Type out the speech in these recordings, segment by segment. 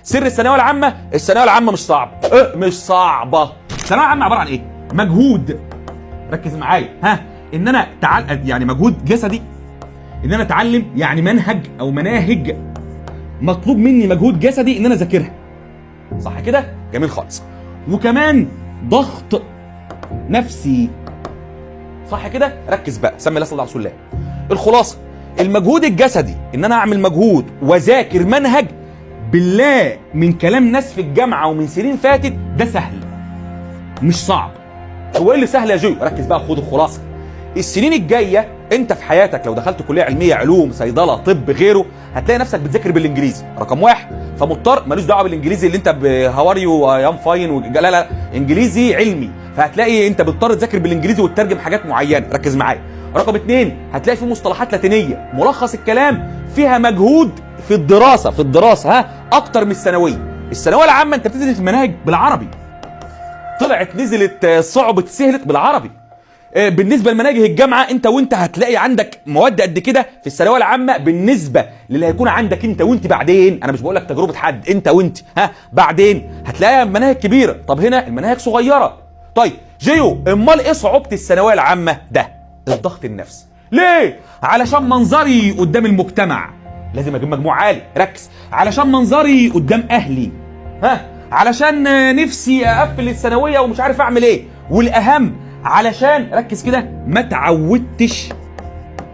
سر الثانويه العامه، الثانويه العامه مش صعب، مش صعبه. الثانويه العامه عباره عن ايه؟ مجهود. ركز معايا، ان انا يعني مجهود جسدي، ان انا اتعلم، يعني منهج او مناهج مطلوب مني مجهود جسدي ان انا اذاكرها. صح كده؟ جميل خالص. وكمان ضغط نفسي. صح كده؟ ركز بقى، سمي الله صلى الله عليه وسلم. الخلاصه، المجهود الجسدي ان انا اعمل مجهود واذاكر منهج، بالله من كلام ناس في الجامعه ومن سنين فاتت، ده سهل مش صعب. هو ايه اللي سهل يا جو؟ ركز بقى، خد الخلاصه. السنين الجايه انت في حياتك لو دخلت كليه علميه، علوم، صيدله، طب، غيره، هتلاقي نفسك بتذاكر بالانجليزي رقم واحد، فمضطر، ملوش دعوه بالانجليزي اللي انت بهاوريو يام فاين لا لا، انجليزي علمي، فهتلاقي انت بتضطر تذاكر بالانجليزي وتترجم حاجات معينه. ركز معايا. رقم اتنين، هتلاقي في مصطلحات لاتينيه. ملخص الكلام، فيها مجهود في الدراسه اكتر من الثانويه. الثانويه العامه انت بتدرس المناهج بالعربي، طلعت نزلت صعبت سهلت بالعربي. بالنسبه لمناهج الجامعه، وانت هتلاقي عندك مواد قد كده في الثانويه العامه بالنسبه للي هيكون عندك انت وانت بعدين. انا مش بقول لك تجربه حد، انت وانت بعدين هتلاقيها مناهج كبيره. طب هنا المناهج صغيره. طيب جيو، امال ايه صعوبه الثانويه العامه؟ ده الضغط النفسي. ليه؟ علشان منظري قدام المجتمع لازم اجيب مجموع عالي. ركز. علشان منظري قدام اهلي، علشان نفسي اقفل الثانويه ومش عارف اعمل ايه، والاهم علشان، ركز كده، ما تعودتش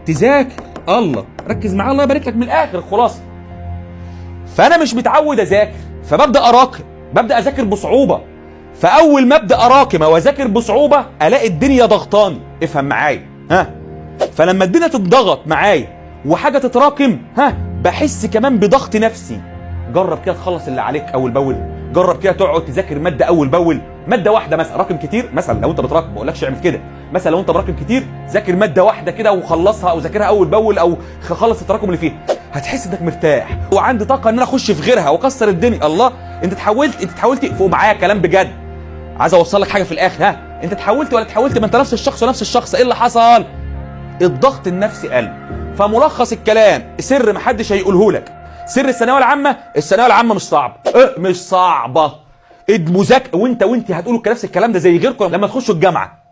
تذاكر. الله، ركز معايا، الله يبارك لك من الاخر. خلاص، فانا مش متعود اذاكر، فببدا اراكم، ببدا اذاكر بصعوبه. فاول ما ابدا اراكم او اذاكر بصعوبه، الاقي الدنيا ضغطاني. افهم معايا، فلما الدنيا تتضغط معايا وحاجه تتراكم، بحس كمان بضغط نفسي. جرب كده تخلص اللي عليك اول باول، جرب كده تقعد تذاكر ماده اول باول، ماده واحده مثلا، راكم كتير مثلا، لو انت بتراكم ما بقولكش اعمل كده، مثلا لو انت براكم كتير ذاكر ماده واحده كده وخلصها، او ذاكرها اول باول، او خلص التراكم اللي فيها، هتحس انك مرتاح وعندي طاقه ان انا اخش في غيرها واكسر الدنيا. الله، انت تحولت فوق معايا كلام بجد. عايز اوصل لك حاجه في الاخر، انت تحولت ولا تحولت؟ ما انت نفس الشخص ونفس الشخص. ايه اللي حصل؟ الضغط النفسي قل. فملخص الكلام، سر محدش هيقوله لك، سر الثانويه العامه، الثانويه العامه مش صعب، مش صعبه. المذاكره، وانت هتقولوا نفس الكلام ده زي غيركم لما تخشوا الجامعه.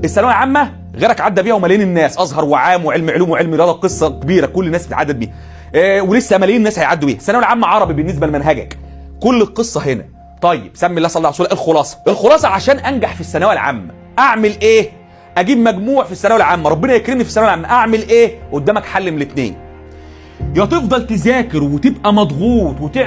الثانويه العامه غيرك عدى بيها وملايين الناس، ازهر وعام وعلم علوم وعلم رياضه، قصه كبيره كل الناس بتعدد بيها، ولسه ملايين الناس هيعدوا بيها. الثانويه العامه عربي بالنسبه لمنهجك، كل القصه هنا. طيب سمي الله صلى الله عليه وسلم. الخلاصه عشان انجح في الثانويه العامه اعمل ايه؟ اجيب مجموع في الثانويه العامه، ربنا يكرمني في الثانويه العامه، اعمل ايه؟ قدامك حل من الاثنين، يا تفضل تذاكر وتبقى مضغوط وتعمل